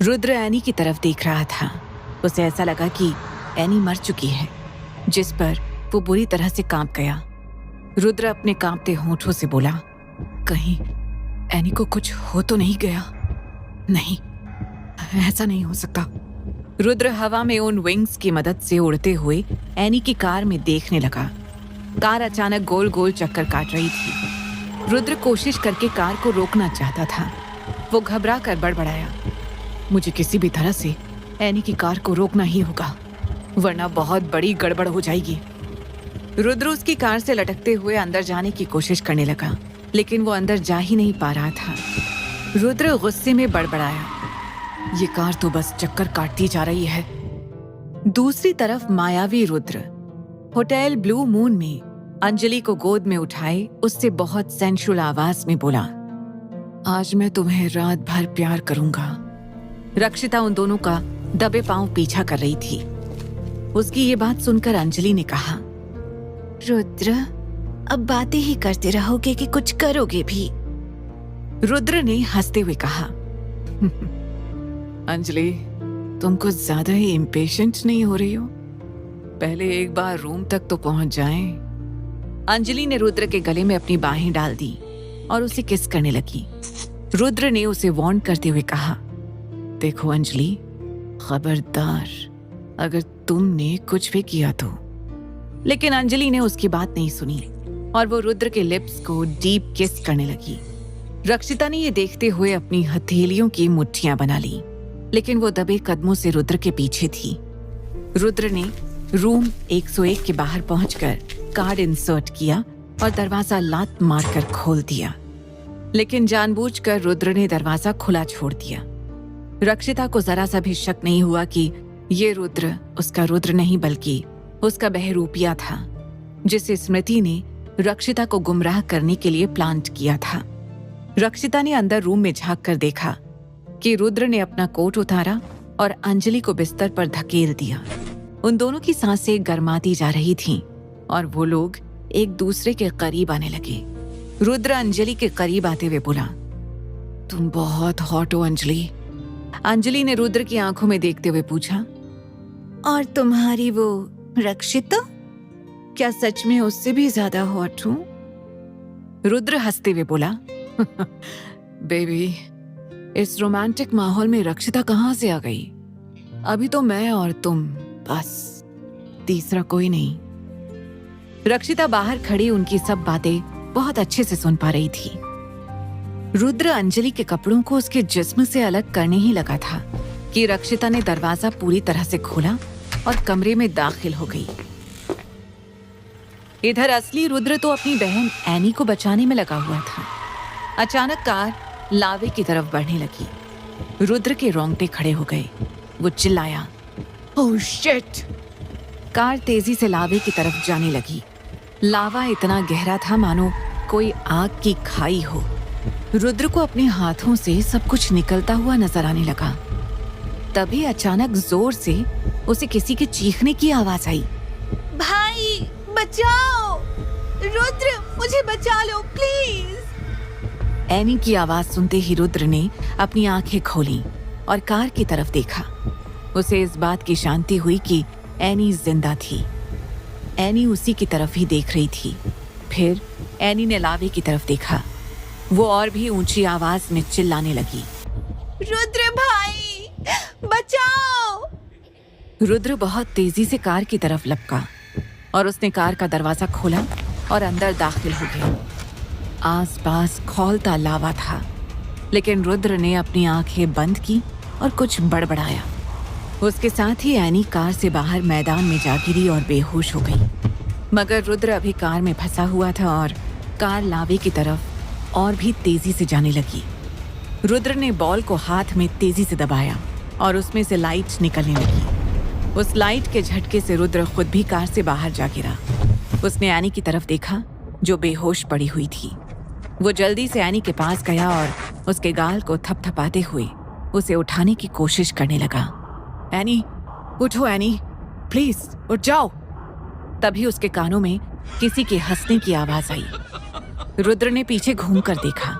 Rudra any की तरफ देख रहा था। उसे ऐसा लगा कि एनी मर चुकी है, जिस पर वो बुरी तरह से कांप गया। रुद्र अपने कांपते होंठों से बोला, कहीं एनी को कुछ हो तो नहीं गया? नहीं, ऐसा नहीं हो सकता। रुद्र हवा में उन विंग्स की मदद से उड़ते हुए एनी की कार में देखने लगा। कार अचानक गोल गोल चक्कर काट रही थी। रुद्र कोशिश करके कार को रोकना चाहता था। वो घबरा कर बड़बड़ाया, मुझे किसी भी तरह से एनी की कार को रोकना ही होगा, वरना बहुत बड़ी गड़बड़ हो जाएगी। रुद्र उसकी कार से लटकते हुए अंदर जाने की कोशिश करने लगा, लेकिन वो अंदर जा ही नहीं पा रहा था। रुद्र गुस्से में बड़बड़ाया, ये कार तो बस चक्कर काटती जा रही है। दूसरी तरफ मायावी रुद्र होटल ब्लू मून में अंजलि को गोद में उठाए उससे बहुत सेंशुअल आवाज में बोला, आज मैं तुम्हें रात भर प्यार करूंगा। रक्षिता उन दोनों का दबे पांव पीछा कर रही थी। उसकी ये बात सुनकर अंजलि ने कहा, रुद्र, अब बातें ही करते रहोगे कि कुछ करोगे भी? रुद्र ने हंसते हुए कहा, अंजलि, तुम कुछ ज्यादा ही इम्पेशेंट नहीं हो रही हो? पहले एक बार रूम तक तो पहुंच जाएं। अंजलि ने रुद्र के गले में अपनी बाहें डाल दी और उसे किस करने लगी। रुद्र ने उसे वार्न करते हुए कहा, देखो अंजलि, खबरदार अगर तुमने कुछ भी किया तो। लेकिन अंजलि ने उसकी बात नहीं सुनी और वो रुद्र के लिप्स को डीप किस करने लगी। रक्षिता ने ये देखते हुए अपनी हथेलियों की मुट्ठियां बना ली, लेकिन वो दबे कदमों से रुद्र के पीछे थी। रुद्र ने रूम 101 के बाहर पहुंचकर कार्ड इंसर्ट किया और दरवाजा लात मारकर खोल दिया, लेकिन जानबूझकर रुद्र ने दरवाजा खुला छोड़ दिया। रक्षिता को जरा सा भी शक नहीं हुआ कि ये रुद्र उसका रुद्र नहीं बल्कि उसका बहरूपिया था, जिसे स्मृति ने रक्षिता को गुमराह करने के लिए प्लांट किया था। रक्षिता ने अंदर रूम में झांक कर देखा कि रुद्र ने अपना कोट उतारा और अंजलि को बिस्तर पर धकेल दिया। उन दोनों की सांसें गर्माती जा रही थीं और वो लोग एक दूसरे के करीब आने लगे। रुद्र अंजलि के करीब आते हुए बोला, तुम बहुत हॉट हो अंजलि। अंजलि ने रुद्र की आंखों में देखते हुए पूछा, और तुम्हारी वो रक्षिता, क्या सच में उससे भी ज्यादा हॉट हूं? रुद्र हंसते हुए बोला, बेबी, इस रोमांटिक माहौल में रक्षिता कहां से आ गई? अभी तो मैं और तुम, बस, तीसरा कोई नहीं। रक्षिता बाहर खड़ी उनकी सब बातें बहुत अच्छे से सुन पा रही थी। रुद्र अंजलि के कपड़ों को उसके जिस्म से अलग करने ही लगा था कि रक्षिता ने दरवाजा पूरी तरह से खोला और कमरे में दाखिल हो गई। इधर असली रुद्र तो अपनी बहन एनी को बचाने में लगा हुआ था। अचानक कार लावे की तरफ बढ़ने लगी। रुद्र के रोंगटे खड़े हो गए। वो चिल्लाया, ओह शिट! कार तेजी से लावे की तरफ जाने लगी। लावा इतना गहरा था मानो कोई आग की खाई हो। रुद्र को अपने हाथों से सब कुछ निकलता हुआ नजर आने लगा। तभी अचानक जोर से उसे किसी के चीखने की आवाज आई, भाई बचाओ! रुद्र, मुझे बचा लो प्लीज! एनी की आवाज सुनते ही रुद्र ने अपनी आंखें खोली और कार की तरफ देखा। उसे इस बात की शांति हुई कि एनी जिंदा थी। एनी उसी की तरफ ही देख रही थी। फिर एनी ने लावे की तरफ देखा। वो और भी ऊंची आवाज में चिल्लाने लगी, रुद्र भाई, बचाओ! रुद्र बहुत तेजी से कार की तरफ लपका और उसने कार का दरवाजा खोला और अंदर दाखिल हो गया। आसपास खौलता लावा था, लेकिन रुद्र ने अपनी आंखें बंद की और कुछ बड़बड़ाया। उसके साथ ही एनी कार से बाहर मैदान में जा गिरी और बेहोश हो गई। मगर रुद्र अभी कार में फंसा हुआ था और कार लावे की तरफ और भी तेजी से जाने लगी। रुद्र ने बॉल को हाथ में तेजी से दबाया और उसमें से लाइट निकलने लगी। उस लाइट के झटके से रुद्र खुद भी कार से बाहर जा गिरा। उसने एनी की तरफ देखा जो बेहोश पड़ी हुई थी। वो जल्दी से एनी के पास गया और उसके गाल को थपथपाते हुए उसे उठाने की कोशिश करने लगा। एनी, उठो एनी, प्लीज उठ जाओ। तभी उसके कानों में किसी के हंसने की आवाज आई। रुद्र ने पीछे घूमकर देखा।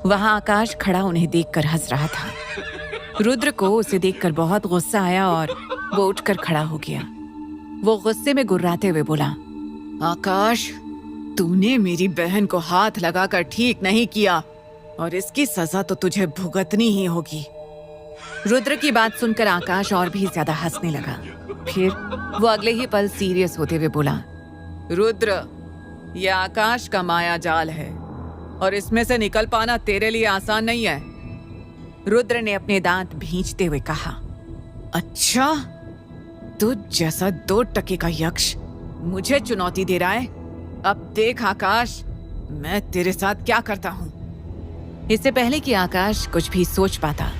वहां आकाश खड़ा उन्हें देखकर हंस रहा था। रुद्र को उसे देखकर बहुत गुस्सा आया और वो उठकर खड़ा हो गया। वो गुस्से में गुर्राते हुए बोला, आकाश, तूने मेरी बहन को हाथ लगाकर ठीक नहीं किया और इसकी सजा तो तुझे भुगतनी ही होगी। रुद्र की बात सुनकर आकाश और भी ज्यादा हंसने लगा। फिर वो अगले ही पल सीरियस होते हुए बोला, रुद्र, यह आकाश का माया जाल है और इसमें से निकल पाना तेरे लिए आसान नहीं है। रुद्र ने अपने दांत भींचते हुए कहा, अच्छा, तू जैसा 2 टके का यक्ष मुझे चुनौती दे रहा है। अब देख आकाश, मैं तेरे साथ क्या करता हूं। इससे पहले कि आकाश कुछ भी सोच पाता,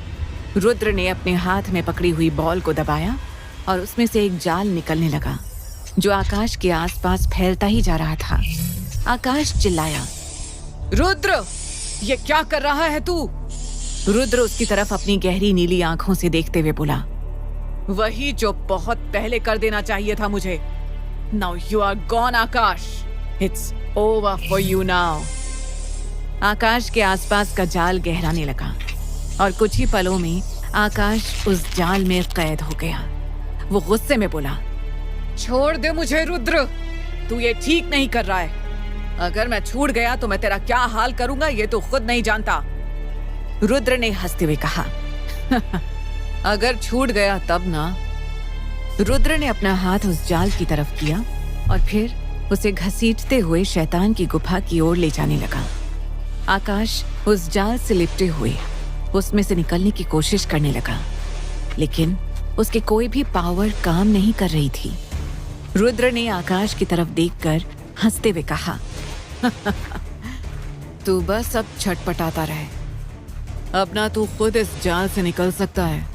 रुद्र ने अपने हाथ में पकड़ी हुई बॉल को दबाया और उसमें से एक जाल निकलने लगा जो आकाश के आसपास फैलता ही जा रहा था। आकाश चिल्लाया, रुद्र, ये क्या कर रहा है तू? रुद्र उसकी तरफ अपनी गहरी नीली आंखों से देखते हुए बोला, वही जो बहुत पहले कर देना चाहिए था मुझे। Now you are gone Akash, it's over for you now. Akash के आसपास का जाल गहराने लगा और कुछ ही पलों में आकाश उस जाल में कैद हो गया। वो गुस्से में बोला, छोड़ दे मुझे रुद्र, तू ये ठीक नहीं कर रहा है। अगर मैं छूट गया तो मैं तेरा क्या हाल करूंगा ये तो खुद नहीं जानता। रुद्र ने हंसते हुए कहा, अगर छूट गया तब ना। रुद्र ने अपना हाथ उस जाल की तरफ किया और फिर उसे घसीटते हुए शैतान की गुफा की ओर ले जाने लगा। आकाश उस जाल से लिपटे हुए उसमें से निकलने की कोशिश करने लगा, लेकिन उसके कोई भी पावर काम नहीं कर रही थी। रुद्र ने आकाश की तरफ देखकर हंसते हुए कहा, तू बस अब छटपटाता रहे। अब ना तू खुद इस जाल से निकल सकता है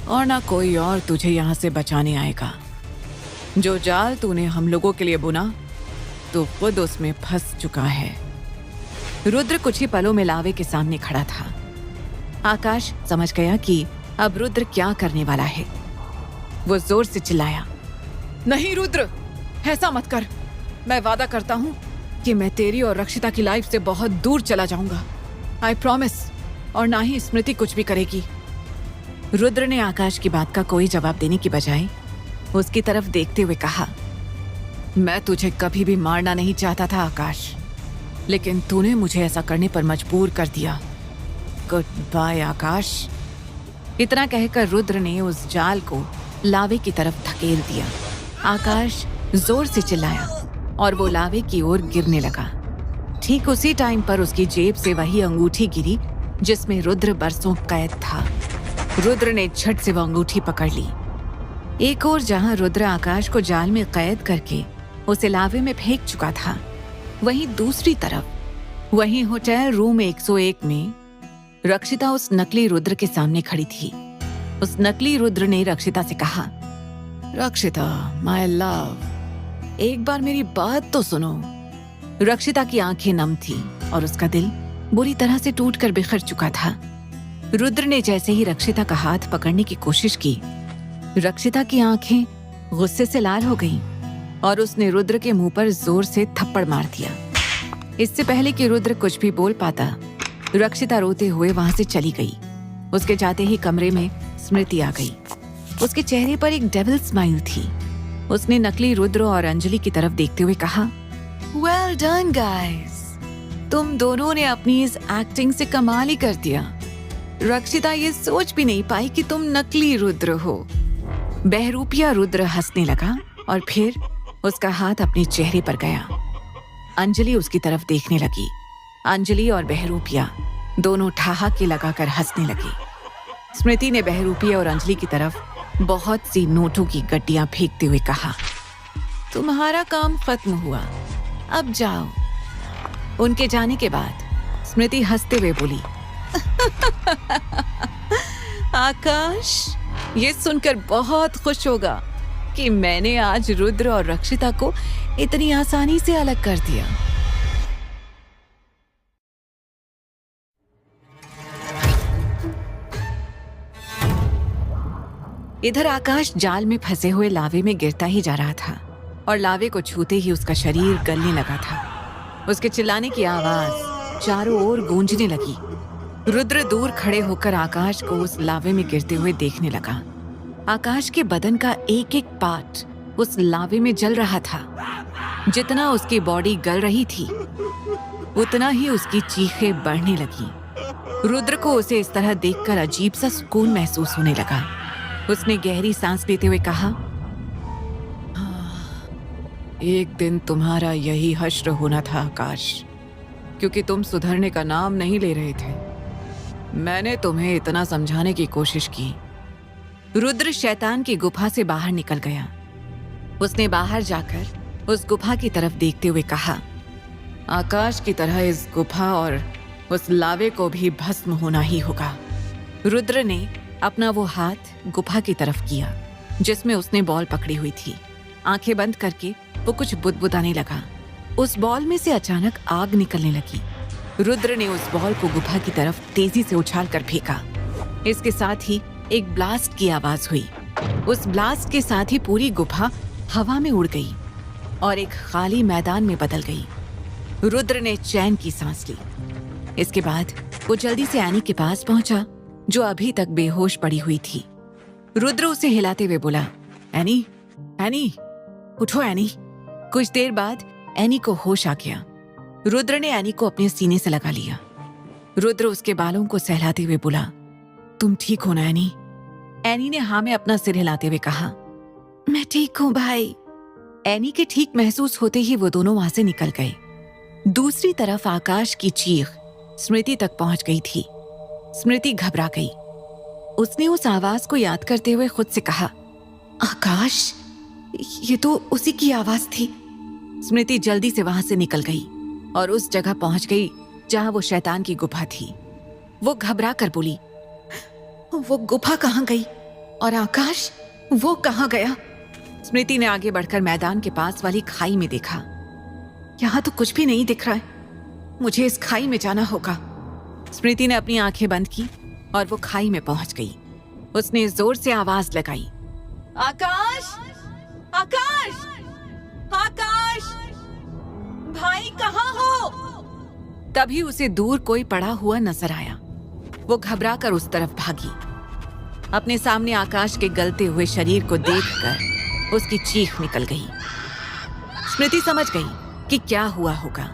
और ना कोई और तुझे यहाँ से बचाने आएगा। जो जाल तूने हम लोगों के लिए बुना, तो खुद उसमें फंस चुका है। रुद्र कुछ ही पलों में लावे के सामने खड़ा था। आकाश समझ गया कि अब रुद्र क्या करने वाला है। वो जोर से चिल्लाया, नहीं रुद्र, ऐसा मत कर। मैं वादा करता हूँ कि मैं तेरी और रक्षिता की लाइफ से बहुत दूर चला जाऊंगा। I promise. और ना ही स्मृति कुछ भी करेगी। रुद्र ने आकाश की बात का कोई जवाब देने की बजाय उसकी तरफ देखते हुए कहा, मैं तुझे कभी भी मारना नहीं चाहता था आकाश, लेकिन तूने मुझे ऐसा करने पर मजबूर कर दिया। गुड बाय आकाश। इतना कहकर रुद्र ने उस जाल को लावे की तरफ धकेल दिया। आकाश जोर से चिल्लाया और वो लावे की ओर गिरने लगा। ठीक उसी टाइम पर उसकी जेब से वही अंगूठी गिरी जिसमें रुद्र बरसों कैद था। रुद्र ने झट से वो अंगूठी पकड़ ली। एक और जहां रुद्र आकाश को जाल में कैद करके उसे लावे में फेंक चुका था, वहीं दूसरी तरफ वहीं होटल रूम 101 में रक्षिता उस नकली रुद्र के सामने खड़ी थी। उस नकली रुद्र ने रक्षिता से कहा, रक्षिता माय लव, एक बार मेरी बात तो सुनो। रक्षिता की आंखें नम थी और उसका दिल बुरी तरह से टूटकर बिखर चुका था। रुद्र ने जैसे ही रक्षिता का हाथ पकड़ने की कोशिश की, रक्षिता की आंखें गुस्से से लाल हो गईं और उसने रुद्र के मुंह पर जोर से थप्पड़ मार दिया। इससे पहले कि रुद्र कुछ भी बोल पाता, रक्षिता रोते हुए वहां से चली गई। उसके जाते ही कमरे में स्मृति आ गई। उसके चेहरे पर एक डेविल स्माइल थी। उसने नकली रुद्र और अंजलि की तरफ देखते हुए कहा, वेल डन गाइस, तुम दोनों ने अपनी इस एक्टिंग से कमाल ही कर दिया। रक्षिता ये सोच भी नहीं पाई कि तुम नकली रुद्र हो। बहरूपिया रुद्र हंसने लगा और फिर उसका हाथ अपने चेहरे पर गया। अंजलि उसकी तरफ देखने लगी। अंजलि और बहरूपिया दोनों ठहाके लगाकर हंसने लगी। स्मृति ने बहरूपिया और अंजलि की तरफ बहुत सी नोटों की गड्डियां फेंकते हुए कहा, तुम्हारा काम खत्म हुआ, अब जाओ। उनके जाने के बाद स्मृति हंसते हुए बोली, आकाश ये सुनकर बहुत खुश होगा कि मैंने आज रुद्र और रक्षिता को इतनी आसानी से अलग कर दिया। इधर आकाश जाल में फंसे हुए लावे में गिरता ही जा रहा था और लावे को छूते ही उसका शरीर गलने लगा था। उसके चिल्लाने की आवाज चारों ओर गूंजने लगी। रुद्र दूर खड़े होकर आकाश को उस लावे में गिरते हुए देखने लगा। आकाश के बदन का एक एक पार्ट उस लावे में जल रहा था। जितना उसकी बॉडी गल रही थी, उतना ही उसकी चीखें बढ़ने लगी। रुद्र को उसे इस तरह देखकर अजीब सा सुकून महसूस होने लगा। उसने गहरी सांस लेते हुए कहा, एक दिन तुम्हारा यही हश्र होना था आकाश, क्योंकि तुम सुधरने का नाम नहीं ले रहे थे। मैंने तुम्हें इतना समझाने की कोशिश की। रुद्र शैतान की गुफा से बाहर निकल गया। उसने बाहर जाकर उस गुफा की तरफ देखते हुए कहा, आकाश की तरह इस गुफा और उस लावे को भी भस्म होना ही होगा। रुद्र ने अपना वो हाथ गुफा की तरफ किया जिसमें उसने बॉल पकड़ी हुई थी। आंखें बंद करके वो कुछ बुदबुदाने लगा। उस बॉल में से अचानक आग निकलने लगी। रुद्र ने उस बॉल को गुफा की तरफ तेजी से उछाल कर फेंका। इसके साथ ही एक ब्लास्ट की आवाज हुई। उस ब्लास्ट के साथ ही पूरी गुफा हवा में उड़ गई और एक खाली मैदान में बदल गई। रुद्र ने चैन की सांस ली। इसके बाद वो जल्दी से एनी के पास पहुंचा, जो अभी तक बेहोश पड़ी हुई थी। रुद्र उसे हिलाते हुए बोला, एनी, एनी, उठो एनी। कुछ देर बाद एनी को होश आ गया। रुद्र ने एनी को अपने सीने से लगा लिया। रुद्र उसके बालों को सहलाते हुए बोला, तुम ठीक हो ना एनी? एनी ने हाँ में अपना सिर हिलाते हुए कहा, मैं ठीक हूँ भाई। एनी के ठीक महसूस होते ही वो दोनों वहां से निकल गए। दूसरी तरफ आकाश की चीख स्मृति तक पहुंच गई थी। स्मृति घबरा गई। उसने उस आवाज को याद करते हुए खुद से कहा, आकाश, ये तो उसी की आवाज थी। स्मृति जल्दी से वहां से निकल गई और उस जगह पहुंच गई जहां वो शैतान की गुफा थी। वो घबरा कर बोली, वो गुफा कहाँ गई और आकाश वो कहाँ गया? स्मृति ने आगे बढ़कर मैदान के पास वाली खाई में देखा। यहाँ तो कुछ भी नहीं दिख रहा है। मुझे इस खाई में जाना होगा। स्मृति ने अपनी आंखें बंद की और वो खाई में पहुंच गई। उसने जोर से आवाज लगाई, आकाश, आकाश, आकाश, भाई कहाँ हो? तभी उसे दूर कोई पड़ा हुआ नजर आया। वो घबराकर उस तरफ भागी। अपने सामने आकाश के गलते हुए शरीर को देखकर उसकी चीख निकल गई। स्मृति समझ गई कि क्या हुआ होगा।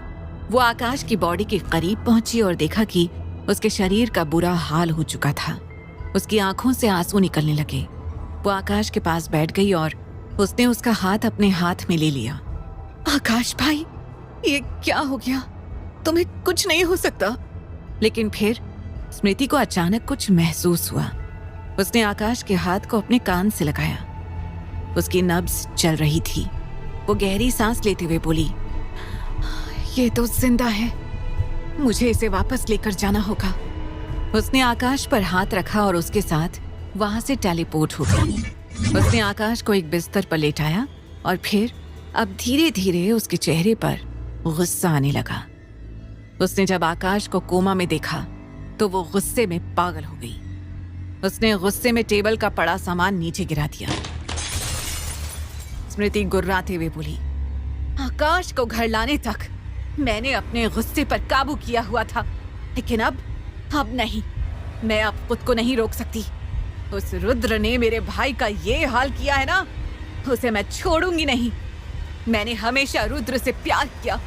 वो आकाश की बॉडी के करीब पहुंची और देखा कि उसके शरीर का बुरा हाल हो चुका था। उसकी आंखों से आंसू निकलने लगे। वो आकाश के पास बैठ गई और उसने उसका हाथ अपने हाथ में ले लिया। आकाश भाई, ये क्या हो गया? तुम्हें कुछ नहीं हो सकता। लेकिन फिर स्मृति को अचानक कुछ महसूस हुआ। उसने आकाश के हाथ को अपने कान से लगाया। उसकी नब्ज चल रही थी। वो गहरी सांस लेते हुए बोली, ये तो जिंदा है। मुझे इसे वापस लेकर जाना होगा। उसने आकाश पर हाथ रखा और उसके साथ वहां से टेलीपोर्ट हो गई। उसने आकाश को एक बिस्तर पर लेटाया और फिर अब धीरे धीरे उसके चेहरे पर गुस्सा आने लगा। उसने जब आकाश को कोमा में देखा तो वो गुस्से में पागल हो गई। उसने गुस्से में टेबल का पड़ा सामान नीचे गिरा दिया। स्मृति गुर्राते हुए बोली, आकाश को घर लाने तक मैंने अपने गुस्से पर काबू किया हुआ था, लेकिन अब नहीं। मैं अब खुद को नहीं रोक सकती। उस रुद्र ने मेरे भाई का ये हाल किया है ना, उसे मैं छोड़ूंगी नहीं। मैंने हमेशा रुद्र से प्यार किया,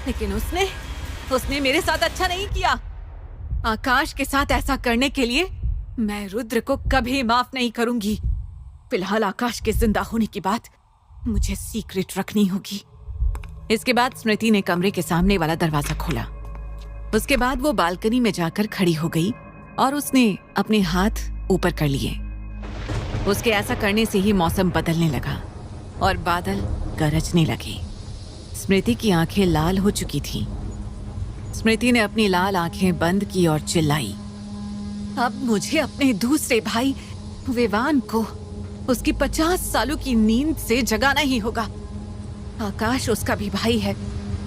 लेकिन उसने मेरे साथ अच्छा नहीं किया। आकाश के साथ ऐसा करने के लिए मैं रुद्र को कभी माफ नहीं करूंगी। फिलहाल आकाश के जिंदा होने की बात मुझे सीक्रेट रखनी होगी। इसके बाद स्मृति ने कमरे के सामने वाला दरवाजा खोला। उसके बाद वो बालकनी में जाकर खड़ी हो गई और उसने अपने हाथ ऊपर कर लिए। उसके ऐसा करने से ही मौसम बदलने लगा और बादल गरजने लगे। स्मृति की आंखें लाल हो चुकी थीं। स्मृति ने अपनी लाल आंखें बंद की और चिल्लाई, अब मुझे अपने दूसरे भाई विवान को उसकी 50 सालों की नींद से जगाना ही होगा। आकाश उसका भी भाई है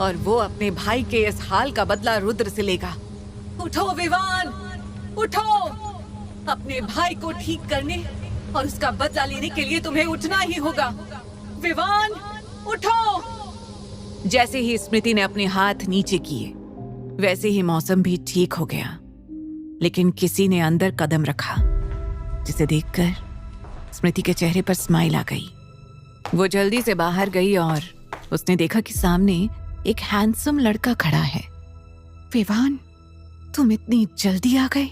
और वो अपने भाई के इस हाल का बदला रुद्र से लेगा। उठो विवान, उठो। अपने भाई को ठीक करने और उसका बदला लेने के लिए तुम्हें उठना ही होगा। विवान, उठो। जैसे ही स्मृति ने अपने हाथ नीचे किए, वैसे ही मौसम भी ठीक हो गया। लेकिन किसी ने अंदर कदम रखा, जिसे देखकर स्मृति के चेहरे पर स्माइल आ गई। वो जल्दी से बाहर गई और उसने देखा कि सामने एक हैंडसम लड़का खड़ा है। विवान, तुम इतनी जल्दी आ गए?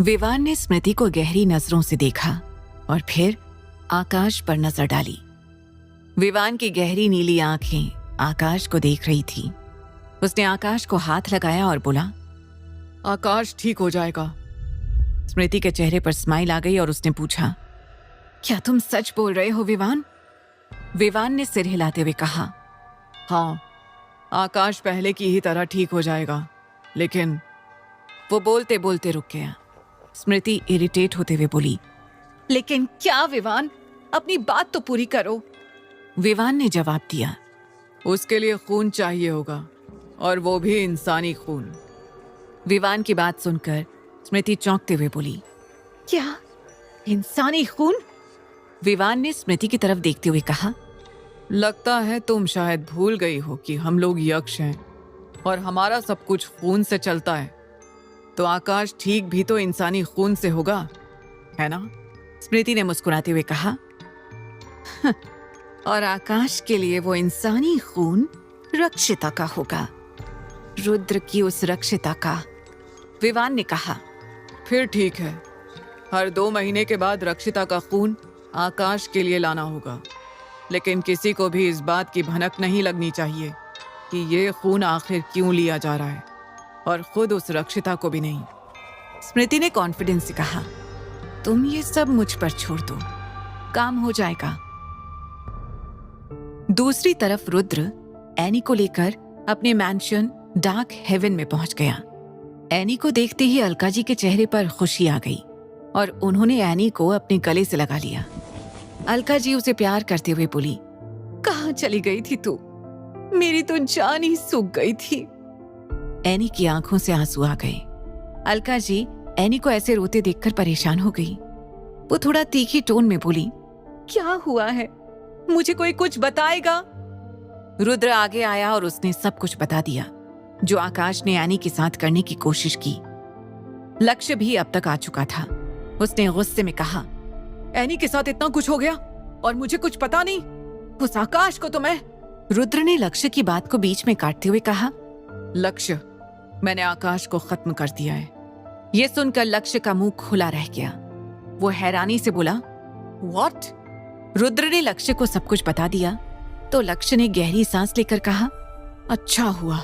विवान ने स्मृति को गहरी नजरों से देखा और फिर आकाश पर नजर डाली। विवान की गहरी नीली आंखें आकाश को देख रही थी। उसने आकाश को हाथ लगाया और बोला, आकाश ठीक हो जाएगा। स्मृति के चेहरे पर स्माइल आ गई और उसने पूछा, क्या तुम सच बोल रहे हो विवान? विवान ने सिर हिलाते हुए कहा, हाँ, आकाश पहले की ही तरह ठीक हो जाएगा। लेकिन वो बोलते बोलते रुक गया। स्मृति इरिटेट होते हुए बोली, लेकिन क्या विवान, अपनी बात तो पूरी करो। विवान ने जवाब दिया, उसके लिए खून चाहिए होगा, और वो भी इंसानी खून। विवान की बात सुनकर स्मृति चौंकते हुए बोली, क्या इंसानी खून? विवान ने स्मृति की तरफ देखते हुए कहा, लगता है तुम शायद भूल गई हो कि हम लोग यक्ष हैं और हमारा सब कुछ खून से चलता है, तो आकाश ठीक भी तो इंसानी खून से होगा, है ना? स्मृति ने मुस्कुराते हुए कहा, और आकाश के लिए वो इंसानी खून रक्षिता का होगा, रुद्र की उस रक्षिता का। विवान ने कहा, फिर ठीक है, हर 2 महीने के बाद रक्षिता का खून आकाश के लिए लाना होगा, लेकिन किसी को भी इस बात की भनक नहीं लगनी चाहिए कि ये खून आखिर क्यों लिया जा रहा है, और खुद उस रक्षिता को भी नहीं। स्मृति ने कॉन्फिडेंस से कहा, तुम ये सब मुझ पर छोड़ दो, काम हो जाएगा। दूसरी तरफ रुद्र एनी को लेकर अपने मैंशन डार्क हेवन में पहुंच गया। एनी को देखते ही अलका जी के चेहरे पर खुशी आ गई और उन्होंने एनी को अपने गले से लगा लिया। अलका जी उसे प्यार करते हुए बोली, कहाँ चली गई थी तू? मेरी तो जान ही सूख गई थी। एनी की आंखों से आंसू आ गए। अलका जी एनी को ऐसे रोते देखकर परेशान हो गई। वो थोड़ा तीखी टोन में बोली, क्या हुआ है? मुझे कोई कुछ बताएगा? रुद्र आगे आया और उसने सब कुछ बता दिया जो आकाश ने एनी के साथ करने की कोशिश की। लक्ष्य भी अब तक आ चुका था। उसने गुस्से में कहा, एनी के साथ इतना कुछ हो गया और मुझे कुछ पता नहीं? उस आकाश को तो मैं। रुद्र ने लक्ष्य की बात को बीच में काटते हुए कहा, लक्ष्य, मैंने आकाश को खत्म कर दिया है। यह सुनकर लक्ष्य का मुंह खुला रह गया। वो हैरानी से बोला, व्हाट? रुद्र ने लक्ष्य को सब कुछ बता दिया तो लक्ष्य ने गहरी सांस लेकर कहा, अच्छा हुआ,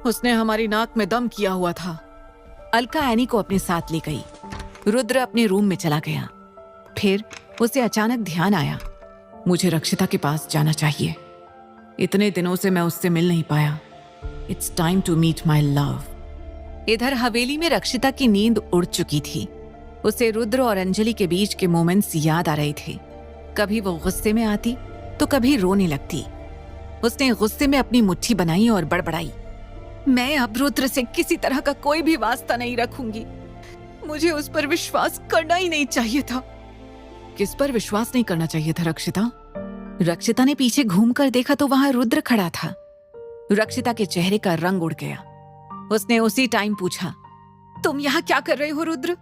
उसने हमारी नाक में दम किया हुआ था। अलका एनी को अपने साथ ले गई। रुद्र अपने रूम में चला गया। फिर उसे अचानक ध्यान आया, मुझे रक्षिता के पास जाना चाहिए। इतने दिनों से मैं उससे मिल नहीं पाया। It's time to meet my love. इधर हवेली में रक्षिता की नींद उड़ चुकी थी। उसे रुद्र और अंजलि के बीच के मोमेंट्स याद आ रहे थे। कभी वो गुस्से में आती तो कभी रोने लगती। उसने गुस्से में अपनी मुट्ठी बनाई और बड़बड़ाई, मैं अब रुद्र से किसी तरह का कोई भी वास्ता नहीं रखूंगी। मुझे उस पर विश्वास करना ही नहीं चाहिए था। किस पर विश्वास नहीं करना चाहिए था रक्षिता? रक्षिता ने पीछे घूमकर देखा तो वहां रुद्र खड़ा था। रक्षिता के चेहरे का रंग उड़ गया। उसने उसी टाइम पूछा, तुम यहाँ क्या कर रहे हो रुद्र?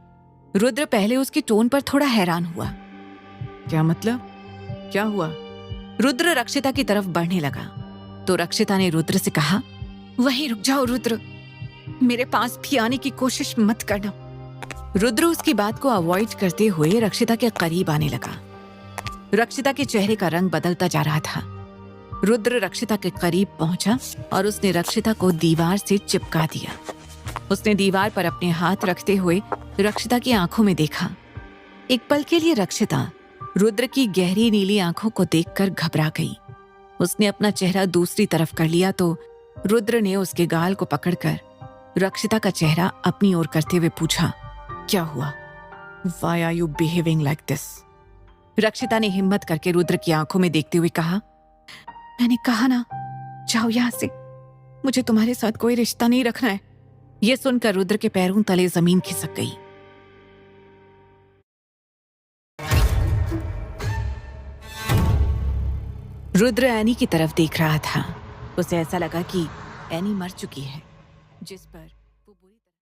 रुद्र पहले उसकी टोन पर थोड़ा हैरान हुआ। क्या मतलब? क्या हुआ? रुद्र रक्षिता की तरफ बढ़ने लगा तो रक्षिता ने रुद्र से कहा, वहीं रुक जाओ रुद्र, मेरे पास भी आने की कोशिश मत करना। रुद्र उसकी बात को अवॉइड करते हुए रक्षिता के करीब आने लगा। रक्षिता के चेहरे का रंग बदलता जा रहा था। रुद्र रक्षिता के करीब पहुंचा और उसने रक्षिता को दीवार से चिपका दिया। उसने दीवार पर अपने हाथ रखते हुए रक्षिता की आंखों में देखा। एक पल के लिए रक्षिता रुद्र की गहरी नीली आंखों को देखकर घबरा गई। उसने अपना चेहरा दूसरी तरफ कर लिया तो रुद्र ने उसके गाल को पकड़कर रक्षिता का चेहरा अपनी ओर करते हुए पूछा, क्या हुआ? Why are you behaving like this? रक्षिता ने हिम्मत करके रुद्र की आंखों में देखते हुए कहा, मैंने कहा ना, जाओ यहां से, मुझे तुम्हारे साथ कोई रिश्ता नहीं रखना है। यह सुनकर रुद्र के पैरों तले जमीन खिसक गई। रुद्र एनी की तरफ देख रहा था। उसे ऐसा लगा कि एनी मर चुकी है, जिस पर